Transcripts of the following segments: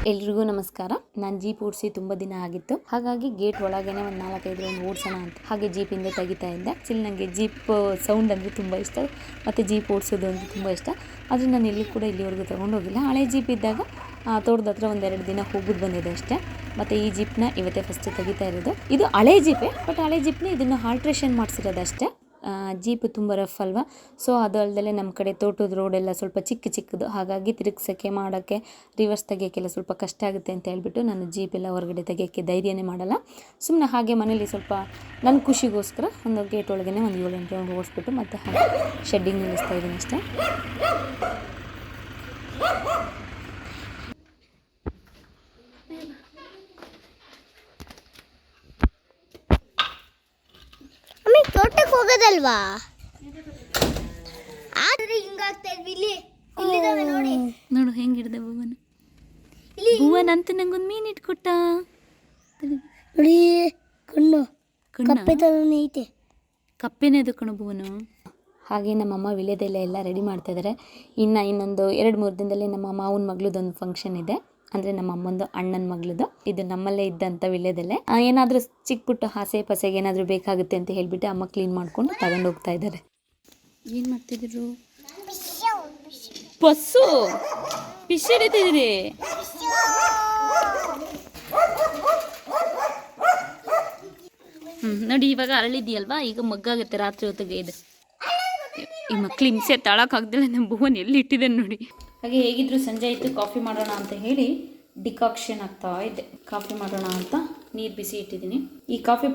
ಎಲ್ರಿಗೂ ನಮಸ್ಕಾರ. ನಾನು ಜೀಪ್ ಓಡಿಸಿ ತುಂಬ ದಿನ ಆಗಿತ್ತು, ಹಾಗಾಗಿ ಗೇಟ್ ಒಳಗೇನೆ ಒಂದು 4-5 ರೌಂಡ್ ಓಡಿಸೋಣ ಅಂತ ಹಾಗೆ ಜೀಪಿಂದ ತೆಗಿತಾ ಇದ್ದೆ. ಆ್ಯಕ್ಚುಲಿ ನನಗೆ ಜೀಪ್ ಸೌಂಡ್ ಅಂದರೆ ತುಂಬ ಇಷ್ಟ ಮತ್ತು ಜೀಪ್ ಓಡಿಸೋದು ಅಂದರೆ ತುಂಬ ಇಷ್ಟ. ಆದರೆ ನಾನು ಎಲ್ಲಿ ಕೂಡ ಇಲ್ಲಿವರೆಗೂ ತೊಗೊಂಡೋಗಿಲ್ಲ. ಹಳೆ ಜೀಪ್ ಇದ್ದಾಗ ತೋಟದ ಹತ್ರ 1-2 ದಿನ ಹೋಗೋದು ಬಂದಿದೆ ಅಷ್ಟೇ. ಮತ್ತು ಈ ಜೀಪ್ನ ಇವತ್ತೇ ಫಸ್ಟ್ ತೆಗಿತಾ ಇರೋದು. ಇದು ಹಳೆ ಜೀಪೇ, ಬಟ್ ಹಳೆ ಜೀಪ್ನ ಇದನ್ನು ಆಲ್ಟ್ರೇಷನ್ ಮಾಡಿಸಿರೋದಷ್ಟೇ. ಜೀಪ್ ತುಂಬ ರಫ್ ಅಲ್ವಾ, ಸೊ ಅದು ಅಲ್ಲದೆ ನಮ್ಮ ಕಡೆ ತೋಟದ ರೋಡೆಲ್ಲ ಸ್ವಲ್ಪ ಚಿಕ್ಕದು, ಹಾಗಾಗಿ ತಿರುಗ್ಸೋಕ್ಕೆ ಮಾಡೋಕ್ಕೆ ರಿವರ್ಸ್ ತೆಗಿಯೋಕ್ಕೆಲ್ಲ ಸ್ವಲ್ಪ ಕಷ್ಟ ಆಗುತ್ತೆ ಅಂತ ಹೇಳ್ಬಿಟ್ಟು ನಾನು ಜೀಪೆಲ್ಲ ಹೊರಗಡೆ ತೆಗಿಯೋಕ್ಕೆ ಧೈರ್ಯನೇ ಮಾಡಲ್ಲ. ಸುಮ್ಮನೆ ಹಾಗೆ ಮನೇಲಿ ಸ್ವಲ್ಪ ನನ್ನ ಖುಷಿಗೋಸ್ಕರ ಒಂದು ಗೇಟ್ ಒಳಗೇ ಒಂದು 7-8 ರೌಂಡ್ ಓಡಿಸ್ಬಿಟ್ಟು ಮತ್ತೆ ಹಾಗೆ ಶೆಡ್ಡಿಂಗ್ ನಿಲ್ಲಿಸ್ತಾ ಇದ್ದೀನಿ ಅಷ್ಟೇ. ತೋಟಕ್ಕೆ ಹೋಗೋದಲ್ವಾ, ಆದ್ರೆ ಹಿಂಗಾಗ್ತಾ ಇದ್ವಿ. ಇಲ್ಲಿ ನೋಡಿ ನೋಡು ಹೆಂಗಿಡ್ದೆ ಭುವನ್. ಭುವನ್ ಅಂತ ನಂಗೊಂದು ಮೀನು ಇಟ್ಕೊಟ್ಟ ನೋಡಿ. ಕಣ್ಣು ಕಪ್ಪೆ ಥರನೇ ಐತೆ. ಕಪ್ಪೆನೇದು ಕಣು ಭುವನು. ಹಾಗೆ ನಮ್ಮಮ್ಮ ವಿಳ್ಯದೆಲ್ಲ ಎಲ್ಲ ರೆಡಿ ಮಾಡ್ತಾ ಇದ್ದಾರೆ. ಇನ್ನೊಂದು 2-3 ದಿನದಲ್ಲಿ ನಮ್ಮ ಮಾವನ ಮಗಳದೊಂದು ಫಂಕ್ಷನ್ ಇದೆ, ಅಂದರೆ ನಮ್ಮ ಅಮ್ಮಂದು ಅಣ್ಣನ ಮಗಳದು. ಇದು ನಮ್ಮಲ್ಲೇ ಇದ್ದಂಥ ವಿಳ್ಯದೆಲೆ. ಏನಾದರೂ ಚಿಕ್ಕ ಪುಟ್ಟ ಹಾಸೆ ಪಸೆಗೆ ಏನಾದರೂ ಬೇಕಾಗುತ್ತೆ ಅಂತ ಹೇಳಿಬಿಟ್ಟು ಅಮ್ಮ ಕ್ಲೀನ್ ಮಾಡಿಕೊಂಡು ತಗೊಂಡು ಹೋಗ್ತಾ ಇದ್ದಾರೆ. ಏನು ಮಾಡ್ತಿದ್ರು? ಬಸ್ಸು ಫಿಶ್ ಹಿಡಿತಿದ್ರಿ? ನೋಡಿ, ಇವಾಗ ಅರಳಿದೆಯಲ್ವಾ, ಈಗ ಮಗ್ಗಾಗುತ್ತೆ ರಾತ್ರಿ ಹೊತ್ತಿಗೆ. ಇದು ಈ ಮಕ್ಳು ಹಿಂಸೆ ತಾಳಕ್ಕಾಗ್ದಿಲ್ಲ. ನಮ್ಮ ಭುವನ್ ಎಲ್ಲಿ ಇಟ್ಟಿದ್ದೇನೆ ನೋಡಿ. ಹಾಗೆ ಹೇಗಿದ್ರು ಸಂಜೆ ಆಯಿತು, ಕಾಫಿ ಮಾಡೋಣ ಅಂತ ಹೇಳಿ ಡಿಕಾಕ್ಷನ್ ಆಗ್ತಾ ಇದ್ದೆ. ಕಾಫಿ ಮಾಡೋಣ ಅಂತ ನೀರು ಬಿಸಿ ಇಟ್ಟಿದ್ದೀನಿ. ಈ ಕಾಫಿ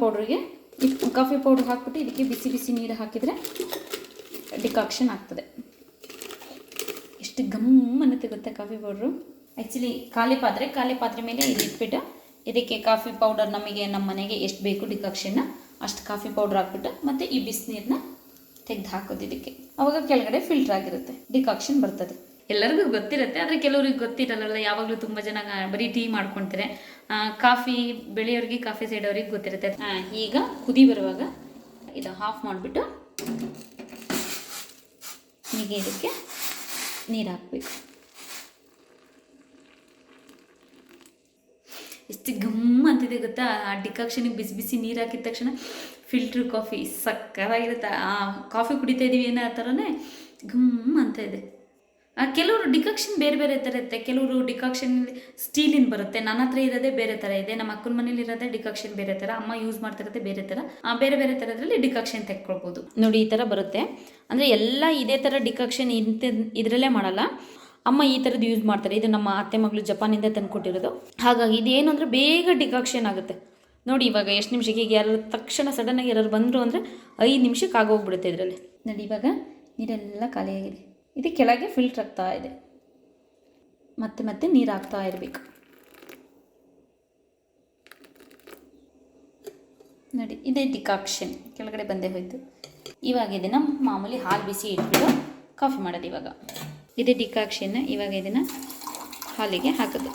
ಪೌಡ್ರ್ ಹಾಕ್ಬಿಟ್ಟು ಇದಕ್ಕೆ ಬಿಸಿ ನೀರು ಹಾಕಿದರೆ ಡಿಕಾಕ್ಷನ್ ಆಗ್ತದೆ. ಎಷ್ಟು ಗಮ್ ಅನ್ನುತ್ತೆ ಗೊತ್ತಾ ಕಾಫಿ ಪೌಡ್ರು. ಆ್ಯಕ್ಚುಲಿ ಖಾಲಿ ಪಾತ್ರೆ ಮೇಲೆ ಇಟ್ಬಿಟ್ಟು ಇದಕ್ಕೆ ಕಾಫಿ ಪೌಡರ್ ನಮ್ಮ ಮನೆಗೆ ಎಷ್ಟು ಬೇಕು ಡಿಕಾಕ್ಷನ್ನ ಅಷ್ಟು ಕಾಫಿ ಪೌಡ್ರ್ ಹಾಕ್ಬಿಟ್ಟು ಮತ್ತು ಈ ಬಿಸಿನೀರನ್ನ ತೆಗೆದು ಹಾಕೋದು ಇದಕ್ಕೆ. ಅವಾಗ ಕೆಳಗಡೆ ಫಿಲ್ಟರ್ ಆಗಿರುತ್ತೆ, ಡಿಕಾಕ್ಷನ್ ಬರ್ತದೆ. ಎಲ್ಲರಿಗೂ ಗೊತ್ತಿರುತ್ತೆ, ಆದರೆ ಕೆಲವ್ರಿಗೆ ಗೊತ್ತಿರಲ್ಲ. ಯಾವಾಗಲೂ ತುಂಬ ಜನ ಬರೀ ಟೀ ಮಾಡ್ಕೊಳ್ತಾರೆ. ಕಾಫಿ ಬೆಳೆಯೋರಿಗೆ, ಕಾಫಿ ಸೈಡವ್ರಿಗೆ ಗೊತ್ತಿರುತ್ತೆ. ಈಗ ಕುದಿ ಬರುವಾಗ ಇದು ಆಫ್ ಮಾಡಿಬಿಟ್ಟು ಈಗ ಇದಕ್ಕೆ ನೀರು ಹಾಕಬೇಕು. ಎಷ್ಟು ಗಮ್ ಅಂತಿದೆ ಗೊತ್ತಾ. ಆ ಡಿಕಾಕ್ಷನಿಗೆ ಬಿಸಿ ನೀರು ಹಾಕಿದ ತಕ್ಷಣ ಫಿಲ್ಟ್ರ್ ಕಾಫಿ ಸಕ್ಕತ್ತಾಗಿರುತ್ತೆ. ಆ ಕಾಫಿ ಕುಡಿತಾ ಇದ್ದೀವಿ ಏನೋ ಆ ಥರನೇ ಗಮ್ ಅಂತ ಇದೆ. ಕೆಲವರು ಡಿಕಾಕ್ಷನ್ ಬೇರೆ ಥರ ಇರುತ್ತೆ. ಕೆಲವರು ಡಿಕಾಕ್ಷನ್ ಸ್ಟೀಲಿನ ಬರುತ್ತೆ. ನನ್ನ ಹತ್ರ ಇರೋದೇ ಬೇರೆ ಥರ ಇದೆ. ನಮ್ಮ ಅಕ್ಕನ ಮನೇಲಿ ಇರೋದೇ ಡಿಕಾಕ್ಷನ್ ಬೇರೆ ಥರ, ಅಮ್ಮ ಯೂಸ್ ಮಾಡ್ತಿರೋದೇ ಬೇರೆ ಥರ. ಬೇರೆ ಥರದ್ರಲ್ಲಿ ಡಿಕಾಕ್ಷನ್ ತೆಕ್ಕೊಳ್ಬೋದು. ನೋಡಿ, ಈ ಥರ ಬರುತ್ತೆ. ಅಂದರೆ ಎಲ್ಲ ಇದೇ ಥರ ಡಿಕಾಕ್ಷನ್ ಇದರಲ್ಲೇ ಮಾಡಲ್ಲ. ಅಮ್ಮ ಈ ಥರದ್ದು ಯೂಸ್ ಮಾಡ್ತಾರೆ. ಇದು ನಮ್ಮ ಅತ್ತೆ ಮಗಳು ಜಪಾನಿಂದ ತಂದುಕೊಟ್ಟಿರೋದು. ಹಾಗಾಗಿ ಇದೇನು ಅಂದರೆ ಬೇಗ ಡಿಕಾಕ್ಷನ್ ಆಗುತ್ತೆ. ನೋಡಿ, ಇವಾಗ ಎಷ್ಟು ನಿಮಿಷಕ್ಕೆ, ಈಗ ಯಾರು ತಕ್ಷಣ ಸಡನ್ನಾಗಿ ಯಾರು ಬಂದರು ಅಂದರೆ 5 ನಿಮಿಷಕ್ಕೆ ಆಗೋಗ್ಬಿಡುತ್ತೆ ಇದರಲ್ಲಿ. ನೋಡಿ, ಇವಾಗ ನೀರೆಲ್ಲ ಖಾಲಿಯಾಗಿದೆ. ಇದು ಕೆಳಗೆ ಫಿಲ್ಟ್ರ್ ಆಗ್ತಾ ಇದೆ. ಮತ್ತೆ ನೀರು ಹಾಕ್ತಾ ಇರಬೇಕು. ನೋಡಿ, ಇದೇ ಡಿಕಾಕ್ಷನ್ ಕೆಳಗಡೆ ಬಂದೇ ಹೋಯ್ತು. ಇವಾಗ ಇದನ್ನು ಮಾಮೂಲಿ ಹಾಲು ಬಿಸಿ ಇಟ್ಬಿಟ್ಟು ಕಾಫಿ ಮಾಡೋದು. ಇವಾಗ ಇದೇ ಡಿಕಾಕ್ಷನ್ನ. ಇವಾಗ ಇದನ್ನು ಹಾಲಿಗೆ ಹಾಕೋದು.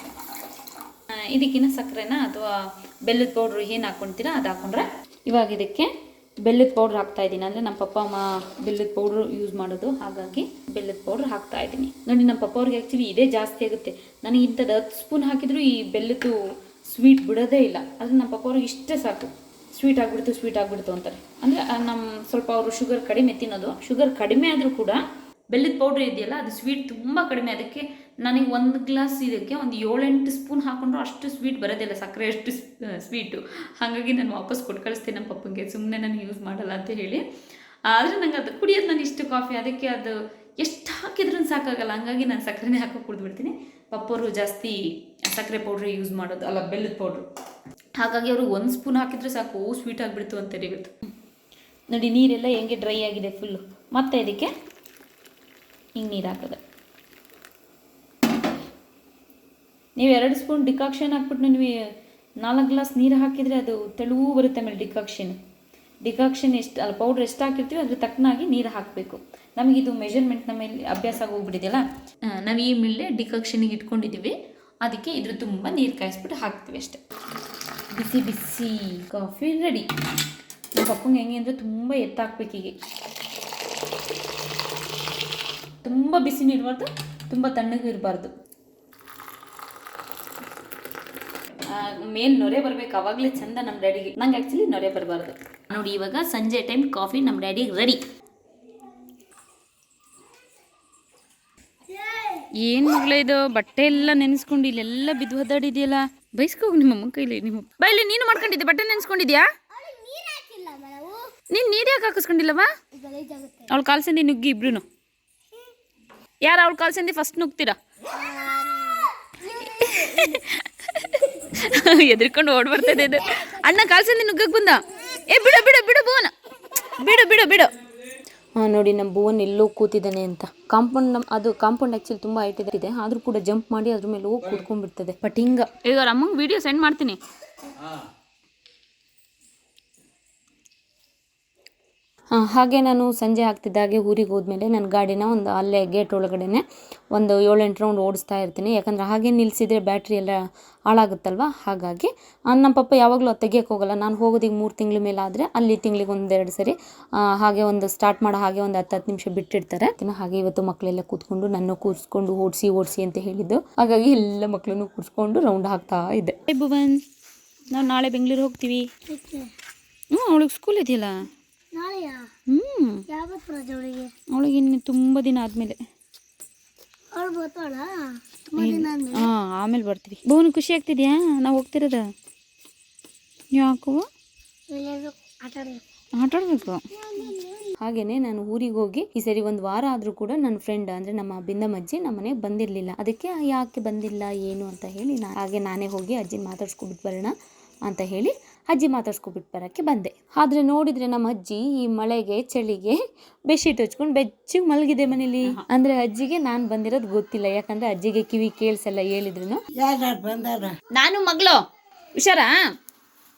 ಇದಕ್ಕಿನ್ನ ಸಕ್ಕರೆನ ಅಥವಾ ಬೆಲ್ಲದ ಪೌಡ್ರು ಏನು ಹಾಕ್ಕೊಳ್ತೀರಾ ಅದು ಹಾಕ್ಕೊಂಡ್ರೆ. ಇವಾಗ ಇದಕ್ಕೆ ಬೆಲ್ಲದ ಪೌಡ್ರ್ ಹಾಕ್ತಾ ಇದ್ದೀನಿ. ಅಂದರೆ ನಮ್ಮ ಪಪ್ಪ ಅಮ್ಮ ಬೆಲ್ಲದ ಪೌಡ್ರು ಯೂಸ್ ಮಾಡೋದು, ಹಾಗಾಗಿ ಬೆಲ್ಲದ ಪೌಡ್ರ್ ಹಾಕ್ತಾ ಇದ್ದೀನಿ. ನೋಡಿ, ನಮ್ಮ ಪಪ್ಪ ಅವ್ರಿಗೆ ಆ್ಯಕ್ಚುಲಿ ಇದೇ ಜಾಸ್ತಿ ಆಗುತ್ತೆ. ನನಗೆ ಇಂಥದ್ದು 10 ಸ್ಪೂನ್ ಹಾಕಿದರೂ ಈ ಬೆಲ್ಲದ್ದು ಸ್ವೀಟ್ ಬಿಡೋದೇ ಇಲ್ಲ. ಆದರೆ ನಮ್ಮ ಪಪ್ಪ ಅವ್ರಿಗೆ ಇಷ್ಟೇ ಸಾಕು. ಸ್ವೀಟ್ ಆಗಿಬಿಡ್ತು ಅಂತಾರೆ. ಅಂದರೆ ಸ್ವಲ್ಪ ಅವರು ಶುಗರ್ ಕಡಿಮೆ ತಿನ್ನೋದು. ಶುಗರ್ ಕಡಿಮೆ ಆದರೂ ಕೂಡ ಬೆಲ್ಲದ ಪೌಡ್ರ್ ಇದೆಯಲ್ಲ, ಅದು ಸ್ವೀಟ್ ತುಂಬ ಕಡಿಮೆ. ಅದಕ್ಕೆ ನನಗೆ 1 ಗ್ಲಾಸ್ ಇದಕ್ಕೆ ಒಂದು 7-8 ಸ್ಪೂನ್ ಹಾಕ್ಕೊಂಡ್ರು ಅಷ್ಟು ಸ್ವೀಟ್ ಬರೋದಿಲ್ಲ, ಸಕ್ಕರೆ ಅಷ್ಟು ಸ್ವೀಟು. ಹಾಗಾಗಿ ನಾನು ವಾಪಸ್ ಕೊಟ್ಟು ಕಳಿಸ್ತೀನಿ ನಮ್ಮ ಪಪ್ಪಂಗೆ, ಸುಮ್ಮನೆ ನಾನು ಯೂಸ್ ಮಾಡಲ್ಲ ಅಂತ ಹೇಳಿ. ಆದರೆ ನಂಗೆ ಅದು ಕುಡಿಯೋದು ನಾನು ಇಷ್ಟು ಕಾಫಿ, ಅದಕ್ಕೆ ಅದು ಎಷ್ಟು ಹಾಕಿದ್ರೂ ಸಾಕಾಗಲ್ಲ. ಹಂಗಾಗಿ ನಾನು ಸಕ್ಕರೆನೇ ಹಾಕಿ ಕುಡಿದ್ಬಿಡ್ತೀನಿ. ಪಪ್ಪವರು ಜಾಸ್ತಿ ಸಕ್ಕರೆ ಪೌಡ್ರ್ ಯೂಸ್ ಮಾಡೋದು, ಅಲ್ಲ ಬೆಲ್ಲದ ಪೌಡ್ರು. ಹಾಗಾಗಿ ಅವರು 1 ಸ್ಪೂನ್ ಹಾಕಿದ್ರೆ ಸಾಕು, ಸ್ವೀಟ್ ಆಗಿಬಿಡ್ತು ಅಂತೇಳಿ ಇವತ್ತು. ನೋಡಿ, ನೀರೆಲ್ಲ ಹೆಂಗೆ ಡ್ರೈ ಆಗಿದೆ ಫುಲ್ಲು. ಮತ್ತು ಇದಕ್ಕೆ ಹಿಂಗೆ ನೀರು ಹಾಕೋದು. ನೀವು 2 ಸ್ಪೂನ್ ಡಿಕಾಕ್ಷನ್ ಹಾಕ್ಬಿಟ್ಟು ನೀವು 4 ಗ್ಲಾಸ್ ನೀರು ಹಾಕಿದರೆ ಅದು ತೆಳುವು ಬರುತ್ತೆ. ಆಮೇಲೆ ಡಿಕಾಕ್ಷನ್ ಪೌಡ್ರ್ ಎಷ್ಟು ಹಾಕಿರ್ತೀವಿ ಅದ್ರ ತಕ್ಕನಾಗಿ ನೀರು ಹಾಕಬೇಕು. ನಮಗಿದು ಮೆಷರ್ಮೆಂಟ್ ನಮ್ಮ ಮೇಲೆ ಅಭ್ಯಾಸ ಆಗೋಗ್ಬಿಟ್ಟಿದೆಯಲ್ಲ. ನಾವು ಈ ಮೇಲೆ ಡಿಕಾಕ್ಷನಿಗೆ ಇಟ್ಕೊಂಡಿದ್ದೀವಿ, ಅದಕ್ಕೆ ಇದ್ರ ತುಂಬ ನೀರು ಕಾಯಿಸ್ಬಿಟ್ಟು ಹಾಕ್ತೀವಿ ಅಷ್ಟೇ. ಬಿಸಿ ಕಾಫಿ ರೆಡಿ. ನಮ್ಮ ಪಪ್ಪಂಗೆ ಹೆಂಗೆ ಅಂದರೆ ತುಂಬ ಎತ್ತಾಕ್ಬೇಕು. ಹೀಗೆ ತುಂಬ ಬಿಸಿನೂ ಇರಬಾರ್ದು, ತುಂಬ ತಣ್ಣಗೂ ಇರಬಾರ್ದು. ಮೇಲ್ ನೊರೆ ಬರ್ಬೇಕು, ಅವಾಗಲೇ ಚಂದ ನಮ್ಮ ಡ್ಯಾಡಿಗೆ. ನಂಗೆ ಆ್ಯಕ್ಚುಲಿ ನೊರೆ ಬರಬಾರ್ದು ನೋಡಿ. ಇವಾಗ ಸಂಜೆ ಟೈಮ್ ಕಾಫಿ ನಮ್ಮ ಡ್ಯಾಡಿಗೆ ರೆಡಿ. ಏನು ಮಗಳೇ ಇದು, ಬಟ್ಟೆ ಎಲ್ಲ ನೆನೆಸ್ಕೊಂಡು ಇಲ್ಲೆಲ್ಲ ಬಿದ್ದು ಒದ್ದಾಡಿದೆಯಲ್ಲ. ಬೈಸ್ಕೋಗಿ ನಿಮ್ಮಮ್ಮ ಕೈಲಿ. ನಿಮ್ಮ ಬೈಲಿ ನೀನು ಮಾಡ್ಕೊಂಡಿದ್ದೆ, ಬಟ್ಟೆ ನೆನೆಸ್ಕೊಂಡಿದ್ಯಾ? ನೀನು ನೀರು ಯಾಕೆ ಹಾಕಿಸ್ಕೊಂಡಿಲ್ಲವಾ? ಅವಳು ಕಾಲ್ಸಂದಿ ನುಗ್ಗಿ ಇಬ್ರು. ಯಾರು ಅವಳು ಕಾಲ್ಸಂದಿ ಫಸ್ಟ್ ನುಗ್ತೀರಾ? ಎದ್ರಿಕೊಂಡು ಓಡ್ ಬರ್ತದೆ ಇದು. ಅಣ್ಣ ಕಾಲ್ಸಂದಿ ನುಗ್ಗಕ್ಕೆ ಬಂದ. ಏ ಬಿಡು ಬಿಡು ಬಿಡು ಭುವನ, ಬಿಡು ಬಿಡು ಬಿಡು. ನೋಡಿ ನಮ್ಮ ಭುವನ್ ಎಲ್ಲೋ ಕೂತಿದ್ದಾನೆ ಅಂತ. ಕಾಂಪೌಂಡ್ ಅದು ಕಾಂಪೌಂಡ್ ಆ್ಯಕ್ಚುಲಿ ತುಂಬ ಹೈಟ್ ಇದೆ, ಆದರೂ ಕೂಡ ಜಂಪ್ ಮಾಡಿ ಅದ್ರ ಮೇಲೆ ಹೋಗಿ ಕೂತ್ಕೊಂಡ್ಬಿಡ್ತದೆ. ಬಟ್ ಹಿಂಗೆ ಈಗ ಅವ್ರ ಅಮ್ಮಂಗೆ ವಿಡಿಯೋ ಸೆಂಡ್ ಮಾಡ್ತೀನಿ. ಹಾಗೆ ನಾನು ಸಂಜೆ ಆಗ್ತಿದ್ದಾಗೆ ಊರಿಗೆ ಹೋದ್ಮೇಲೆ ನನ್ನ ಗಾಡಿನ ಒಂದು ಅಲ್ಲೇ ಗೇಟ್ ಒಳಗಡೆ ಒಂದು 7-8 ರೌಂಡ್ ಓಡಿಸ್ತಾ ಇರ್ತೀನಿ. ಯಾಕಂದರೆ ಹಾಗೆ ನಿಲ್ಲಿಸಿದ್ರೆ ಬ್ಯಾಟ್ರಿ ಎಲ್ಲ ಹಾಳಾಗುತ್ತಲ್ವ. ಹಾಗಾಗಿ ನಮ್ಮ ಪಪ್ಪ ಯಾವಾಗಲೂ ಅದು ತೆಗಿಯೋಕ್ಕೆ ಹೋಗಲ್ಲ. ನಾನು ಹೋಗೋದಿಗೆ 3 ತಿಂಗಳ ಮೇಲೆ ಆದರೆ ಅಲ್ಲಿ ತಿಂಗಳಿಗೆ 1-2 ಸರಿ ಹಾಗೆ ಒಂದು ಸ್ಟಾರ್ಟ್ ಮಾಡೋ ಹಾಗೆ ಒಂದು 10 ನಿಮಿಷ ಬಿಟ್ಟಿರ್ತಾರೆ. ಹಾಗೆ ಇವತ್ತು ಮಕ್ಕಳೆಲ್ಲ ಕೂತ್ಕೊಂಡು ನನ್ನ ಕೂರಿಸ್ಕೊಂಡು ಓಡಿಸಿ ಅಂತ ಹೇಳಿದ್ದು. ಹಾಗಾಗಿ ಎಲ್ಲ ಮಕ್ಕಳನ್ನು ಕೂರಿಸ್ಕೊಂಡು ರೌಂಡ್ ಹಾಕ್ತಾ ಇದ್ದೆ. ಭುವನ್, ನಾವು ನಾಳೆ ಬೆಂಗಳೂರು ಹೋಗ್ತೀವಿ. ಅವಳಿಗೆ ಸ್ಕೂಲ್ ಇದೆಯಲ್ಲ. ಅವಳಿಗೆ ಇನ್ನು ತುಂಬ ದಿನ ಆದಮೇಲೆ. ಆಮೇಲೆ ಬರ್ತೀವಿ. ಬಹುನು ಖುಷಿ ಆಗ್ತಿದ್ಯಾ ನಾವು ಹೋಗ್ತಿರೋದ? ಯಾಕೋ ಆಟ ಆಡಬೇಕು. ಹಾಗೇನೆ ನಾನು ಊರಿಗೆ ಹೋಗಿ ಈ ಸರಿ 1 ವಾರ ಆದರೂ ಕೂಡ ನನ್ನ ಫ್ರೆಂಡ್ ಅಂದರೆ ನಮ್ಮ ಬಿಂದಮ್ಮಜ್ಜಿ ನಮ್ಮ ಮನೆಗೆ ಬಂದಿರಲಿಲ್ಲ. ಅದಕ್ಕೆ ಯಾಕೆ ಬಂದಿಲ್ಲ ಏನು ಅಂತ ಹೇಳಿ ಹಾಗೆ ನಾನೇ ಹೋಗಿ ಅಜ್ಜಿನ ಮಾತಾಡ್ಸ್ಕೊಬಿಟ್ಟು ಬರೋಣ ಅಂತ ಹೇಳಿ ಅಜ್ಜಿ ಮಾತಾಡ್ಸ್ಕೊಬಿಟ್ಟು ಬರೋಕ್ಕೆ ಬಂದೆ. ಆದರೆ ನೋಡಿದರೆ ನಮ್ಮ ಅಜ್ಜಿ ಈ ಮಳೆಗೆ ಚಳಿಗೆ ಬೆಡ್ಶೀಟ್ ಹಚ್ಕೊಂಡು ಬೆಚ್ಚಿಗೆ ಮಲಗಿದೆ ಮನೇಲಿ. ಅಂದರೆ ಅಜ್ಜಿಗೆ ನಾನು ಬಂದಿರೋದು ಗೊತ್ತಿಲ್ಲ, ಯಾಕಂದರೆ ಅಜ್ಜಿಗೆ ಕಿವಿ ಕೇಳಿಸಲ್ಲ ಹೇಳಿದ್ರು. ನಾನು ಮಗಳು ಹುಷಾರಾ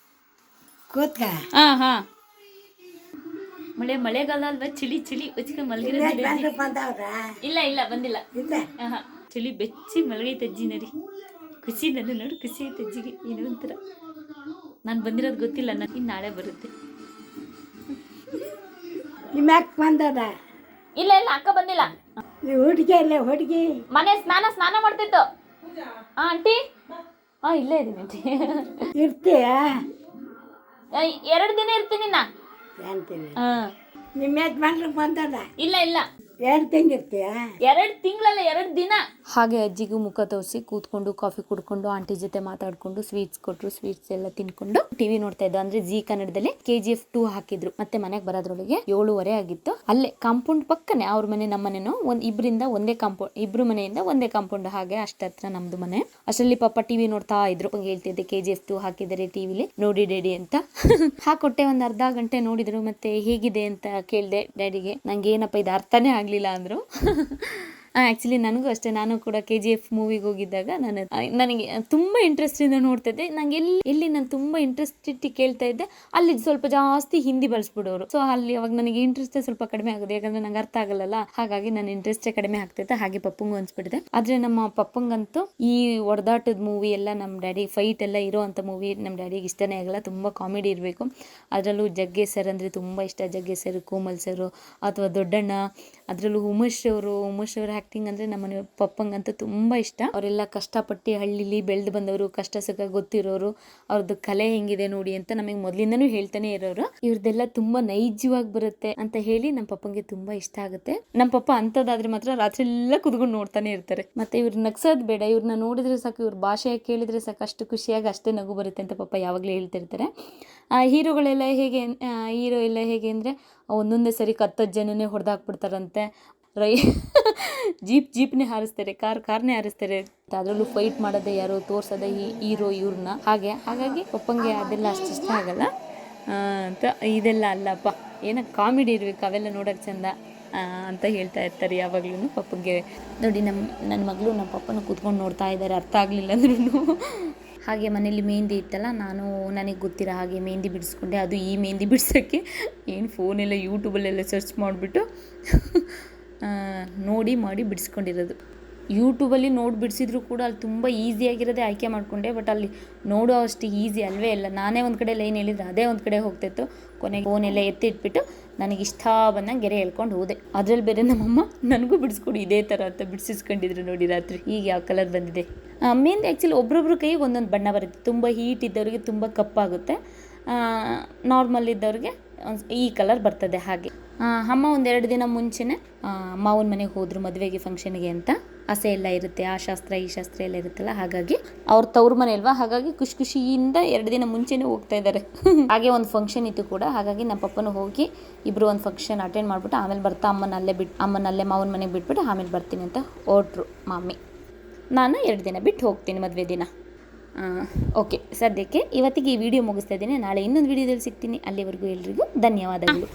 ಕೂತ್ಕ. ಹಾಂ ಮಳೆಗಾಲ ಅಲ್ವಾ, ಚಳಿ ಹಚ್ಕೊಂಡು ಮಲಗಿರೋದು. ಇಲ್ಲ ಬಂದಿಲ್ಲ. ಚಳಿ ಬೆಚ್ಚಿ ಮಲಗೈತೆ ಅಜ್ಜಿ ನರಿ. ಖುಷಿ ನನ್ನ ನೋಡು, ಖುಷಿ ಐತೆ ಅಜ್ಜಿಗೆ. ಏನೋ ಒಂಥರ. ನಾನು ಬಂದಿರೋದು ಗೊತ್ತಿಲ್ಲ, ನನಗೆ ನಾಳೆ ಬರುತ್ತೆ. ನಿಮ್ಮ ಅಕ್ಕ ಬಂದದ? ಇಲ್ಲ ಅಕ್ಕ ಬಂದಿಲ್ಲ. ಹುಡುಗಿ ಮನೆ ಸ್ನಾನ ಮಾಡ್ತಿತ್ತು. ಆಂಟಿ ಇಲ್ಲೇ ಇದೀನಿ ಆಂಟಿ. ಇರ್ತೀಯ? 2 ದಿನ ಇರ್ತೀನಿ ನಾ. ನಿಮ್ಮ ಯಜಮಾನ್ರು ಬಂದದ? ಇಲ್ಲ 2 ತಿಂಗಳು ಇರ್ತೀಯ? 2 ತಿಂಗಳಲ್ಲ, 2 ದಿನ. ಹಾಗೆ ಅಜ್ಜಿಗೂ ಮುಖ ತೋರಿಸಿ ಕೂತ್ಕೊಂಡು ಕಾಫಿ ಕುಡ್ಕೊಂಡು ಆಂಟಿ ಜೊತೆ ಮಾತಾಡ್ಕೊಂಡು ಸ್ವೀಟ್ಸ್ ಕೊಟ್ಟರು. ಸ್ವೀಟ್ಸ್ ಎಲ್ಲ ತಿನ್ಕೊಂಡು ಟಿವಿ ನೋಡ್ತಾ ಇದ್ದು. ಅಂದ್ರೆ ಜಿ ಕನ್ನಡದಲ್ಲಿ KGF 2 ಹಾಕಿದ್ರು. ಮತ್ತೆ ಮನೆಗೆ ಬರೋದ್ರೊಳಗೆ 7:30 ಆಗಿತ್ತು. ಅಲ್ಲೇ ಕಾಂಪೌಂಡ್ ಪಕ್ಕನೆ ಅವ್ರ ಮನೆ ನಮ್ಮ ಮನೆನೂ ಇಬ್ರು ಮನೆಯಿಂದ ಒಂದೇ ಕಾಂಪೌಂಡ್. ಹಾಗೆ ಅಷ್ಟತ್ರ ನಮ್ದು ಮನೆ. ಅಷ್ಟರಲ್ಲಿ ಪಾಪ ಟಿವಿ ನೋಡ್ತಾ ಇದ್ರು. ಹೇಳ್ತಿದ್ದೆ KGF 2 ಹಾಕಿದ್ದಾರೆ ಟಿವಿಲಿ, ನೋಡಿ ಡ್ಯಾಡಿ ಅಂತ. ಹಾಕೊಟ್ಟೆ. ಒಂದು ಅರ್ಧ ಗಂಟೆ ನೋಡಿದ್ರು. ಮತ್ತೆ ಹೇಗಿದೆ ಅಂತ ಕೇಳಿದೆ ಡ್ಯಾಡಿಗೆ. ನಂಗೆ ಏನಪ್ಪ ಇದು ಅರ್ಥನೇ ಆಗ್ಲಿಲ್ಲ ಅಂದ್ರು. ಆ್ಯಕ್ಚುಲಿ ನನಗೂ ಅಷ್ಟೇ. ನಾನು ಕೂಡ KGF ಮೂವಿಗೆ ಹೋಗಿದ್ದಾಗ ನನಗೆ ತುಂಬ ಇಂಟ್ರೆಸ್ಟಿಂದ ನೋಡ್ತಾ ಇದ್ದೆ. ನಂಗೆ ಎಲ್ಲಿ ನಾನು ತುಂಬ ಇಂಟ್ರೆಸ್ಟ್ ಇಟ್ಟು ಕೇಳ್ತಾ ಇದ್ದೆ, ಅಲ್ಲಿ ಸ್ವಲ್ಪ ಜಾಸ್ತಿ ಹಿಂದಿ ಬಳಸ್ಬಿಡೋರು. ಸೊ ಅಲ್ಲಿ ಅವಾಗ ನನಗೆ ಇಂಟ್ರೆಸ್ಟೇ ಸ್ವಲ್ಪ ಕಡಿಮೆ ಆಗೋದು, ಯಾಕಂದ್ರೆ ನಂಗೆ ಅರ್ಥ ಆಗಲ್ಲ. ಹಾಗಾಗಿ ನನ್ನ ಇಂಟ್ರೆಸ್ಟೇ ಕಡಿಮೆ ಆಗ್ತೈತೆ. ಹಾಗೆ ಪಪ್ಪಂಗೂ ಅನ್ಸ್ಬಿಟ್ಟಿದೆ. ಆದರೆ ನಮ್ಮ ಪಪ್ಪಂಗಂತೂ ಈ ಹೊಡೆದಾಟದ ಮೂವಿ ಎಲ್ಲ, ನಮ್ಮ ಡ್ಯಾಡಿ ಫೈಟ್ ಎಲ್ಲ ಇರೋ ಅಂಥ ಮೂವಿ ನಮ್ಮ ಡ್ಯಾಡಿಗೆ ಇಷ್ಟನೇ ಆಗಲ್ಲ. ತುಂಬ ಕಾಮಿಡಿ ಇರಬೇಕು. ಅದರಲ್ಲೂ ಜಗ್ಗೇಶ್ ಸರ್ ಅಂದರೆ ತುಂಬ ಇಷ್ಟ. ಜಗ್ಗೇಶ್ ಸರ್, ಕೋಮಲ್ ಸರು ಅಥವಾ ದೊಡ್ಡಣ್ಣ, ಅದರಲ್ಲೂ ಉಮೇಶ್ ಅವರ ಆ್ಯಕ್ಟಿಂಗ್ ಅಂದರೆ ನಮ್ಮನೆ ಪಪ್ಪಂಗಂತೂ ತುಂಬ ಇಷ್ಟ. ಅವರೆಲ್ಲ ಕಷ್ಟಪಟ್ಟು ಹಳ್ಳಿಲಿ ಬೆಳೆದು ಬಂದವರು, ಕಷ್ಟ ಸುಖ ಗೊತ್ತಿರೋರು. ಅವ್ರದ್ದು ಕಲೆ ಹೆಂಗಿದೆ ನೋಡಿ ಅಂತ ನಮಗೆ ಮೊದಲಿಂದನೂ ಹೇಳ್ತಾನೆ ಇರೋರು. ಇವ್ರದ್ದೆಲ್ಲ ತುಂಬ ನೈಜವಾಗಿ ಬರುತ್ತೆ ಅಂತ ಹೇಳಿ ನಮ್ಮ ಪಪ್ಪಂಗೆ ತುಂಬ ಇಷ್ಟ ಆಗುತ್ತೆ. ನಮ್ಮ ಪಪ್ಪ ಅಂಥದ್ದಾದ್ರೆ ಮಾತ್ರ ರಾತ್ರಿ ಎಲ್ಲ ಕುತ್ಕೊಂಡು ನೋಡ್ತಾನೆ ಇರ್ತಾರೆ. ಮತ್ತೆ ಇವ್ರು ನಗ್ಸೋದು ಬೇಡ, ಇವ್ರನ್ನ ನೋಡಿದ್ರೆ ಸಾಕು, ಇವ್ರ ಭಾಷೆ ಕೇಳಿದ್ರೆ ಸಾಕು, ಅಷ್ಟು ಖುಷಿಯಾಗಿ ಅಷ್ಟೇ ನಗು ಬರುತ್ತೆ ಅಂತ ಪಪ್ಪ ಯಾವಾಗಲೂ ಹೇಳ್ತಿರ್ತಾರೆ. ಹೀರೋ ಎಲ್ಲ ಹೇಗೆ ಅಂದರೆ ಒಂದೊಂದೇ ಸರಿ 10 ಜನನೇ ಹೊಡೆದಾಕ್ಬಿಡ್ತಾರಂತೆ. ಜೀಪ್ನೇ ಹಾರಿಸ್ತಾರೆ, ಕಾರ್ನೇ ಹಾರಿಸ್ತಾರೆ. ಅದರಲ್ಲೂ ಫೈಟ್ ಮಾಡೋದೇ ಯಾರು, ತೋರ್ಸೋದೇ ಹೀರೋ ಇವ್ರನ್ನ. ಹಾಗಾಗಿ ಪಪ್ಪಂಗೆ ಅದೆಲ್ಲ ಅಷ್ಟು ಇಷ್ಟ ಆಗಲ್ಲ ಅಂತ. ಇದೆಲ್ಲ ಅಲ್ಲಪ್ಪ, ಏನೋ ಕಾಮಿಡಿ ಇರ್ಬೇಕು, ಅವೆಲ್ಲ ನೋಡೋಕೆ ಚಂದ ಅಂತ ಹೇಳ್ತಾ ಇರ್ತಾರೆ ಯಾವಾಗ್ಲೂ ಪಪ್ಪಂಗೆ. ನೋಡಿ ನನ್ನ ಮಗಳು ನಮ್ಮ ಪಪ್ಪನ ಕೂತ್ಕೊಂಡು ನೋಡ್ತಾ ಇದ್ದಾರೆ, ಅರ್ಥ ಆಗಲಿಲ್ಲ ಅಂದ್ರೂ. ಹಾಗೆ ಮನೇಲಿ ಮೆಹಂದಿ ಇತ್ತಲ್ಲ, ನನಗೆ ಗೊತ್ತಿರೋ ಹಾಗೆ ಮೆಹಂದಿ ಬಿಡಿಸ್ಕೊಂಡೆ. ಅದು ಈ ಮೆಹಂದಿ ಬಿಡ್ಸೋಕ್ಕೆ ಏನು ಫೋನೆಲ್ಲ ಯೂಟ್ಯೂಬಲ್ಲೆಲ್ಲ ಸರ್ಚ್ ಮಾಡಿಬಿಟ್ಟು ಮಾಡಿ ಬಿಡಿಸ್ಕೊಂಡಿರೋದು. ಯೂಟ್ಯೂಬಲ್ಲಿ ನೋಡಿ ಬಿಡಿಸಿದ್ರು ಕೂಡ ಅಲ್ಲಿ ತುಂಬ ಈಸಿಯಾಗಿರೋದೇ ಆಯ್ಕೆ ಮಾಡಿಕೊಂಡೆ. ಬಟ್ ಅಲ್ಲಿ ನೋಡೋ ಅಷ್ಟು ಈಸಿ ಅಲ್ವೇ ಇಲ್ಲ. ನಾನೇ ಒಂದು ಕಡೆ ಲೈನ್ ಹೇಳಿದ್ರೆ ಅದೇ ಒಂದು ಕಡೆ ಹೋಗ್ತಿತ್ತು. ಕೊನೆಗೆ ಫೋನೆಲ್ಲ ಎತ್ತಿಟ್ಬಿಟ್ಟು ನನಗೆ ಇಷ್ಟ ಬಂದಂಗೆ ಗೆರೆ ಹೇಳ್ಕೊಂಡು ಹೋದೆ. ಅದರಲ್ಲಿ ಬೇರೆ ನಮ್ಮಮ್ಮ ನನಗೂ ಬಿಡಿಸ್ಕೊಡು ಇದೇ ಥರ ಅಂತ ಬಿಡಿಸಿಸ್ಕೊಂಡಿದ್ರು ನೋಡಿ ರಾತ್ರಿ. ಈಗ ಯಾವ ಕಲರ್ ಬಂದಿದೆ. ಮೆಹಂದಿ ಆ್ಯಕ್ಚುಲಿ ಒಬ್ರೊಬ್ರ ಕೈಗೆ ಒಂದೊಂದು ಬಣ್ಣ ಬರುತ್ತೆ. ತುಂಬ ಹೀಟ್ ಇದ್ದವ್ರಿಗೆ ತುಂಬ ಕಪ್ಪಾಗುತ್ತೆ, ನಾರ್ಮಲ್ ಇದ್ದವ್ರಿಗೆ ಈ ಕಲರ್ ಬರ್ತದೆ. ಹಾಗೆ ಅಮ್ಮ ಒಂದೆರಡು ದಿನ ಮುಂಚೆನೇ ಮಾವನ ಮನೆಗೆ ಹೋದರು ಮದುವೆಗೆ, ಫಂಕ್ಷನ್ಗೆ ಅಂತ. ಆಸೆ ಎಲ್ಲ ಇರುತ್ತೆ, ಆ ಶಾಸ್ತ್ರ ಈ ಶಾಸ್ತ್ರ ಎಲ್ಲ ಇರುತ್ತಲ್ಲ, ಹಾಗಾಗಿ ಅವ್ರ ತವ್ರ ಮನೆ ಅಲ್ವಾ, ಹಾಗಾಗಿ ಖುಷಿಯಿಂದ 2 ದಿನ ಮುಂಚೆನೇ ಹೋಗ್ತಾ ಇದ್ದಾರೆ. ಹಾಗೆ ಒಂದು ಫಂಕ್ಷನ್ ಇತ್ತು ಕೂಡ, ಹಾಗಾಗಿ ನಮ್ಮ ಪಪ್ಪನೂ ಹೋಗಿ ಇಬ್ಬರು ಒಂದು ಫಂಕ್ಷನ್ ಅಟೆಂಡ್ ಮಾಡಿಬಿಟ್ಟು ಆಮೇಲೆ ಬರ್ತಾ ಅಮ್ಮನಲ್ಲೇ ಮಾವನ ಮನೆಗೆ ಬಿಟ್ಬಿಟ್ಟು ಆಮೇಲೆ ಬರ್ತೀನಿ ಅಂತ ಹೊರಟ್ರು ಮಮ್ಮಿ. ನಾನು 2 ದಿನ ಬಿಟ್ಟು ಹೋಗ್ತೀನಿ ಮದುವೆ ದಿನ. ಓಕೆ, ಸದ್ಯಕ್ಕೆ ಇವತ್ತಿಗೆ ಈ ವಿಡಿಯೋ ಮುಗಿಸ್ತಾ ಇದ್ದೀನಿ. ನಾಳೆ ಇನ್ನೊಂದು ವಿಡಿಯೋದಲ್ಲಿ ಸಿಗ್ತೀನಿ. ಅಲ್ಲಿವರೆಗೂ ಎಲ್ರಿಗೂ ಧನ್ಯವಾದಗಳು.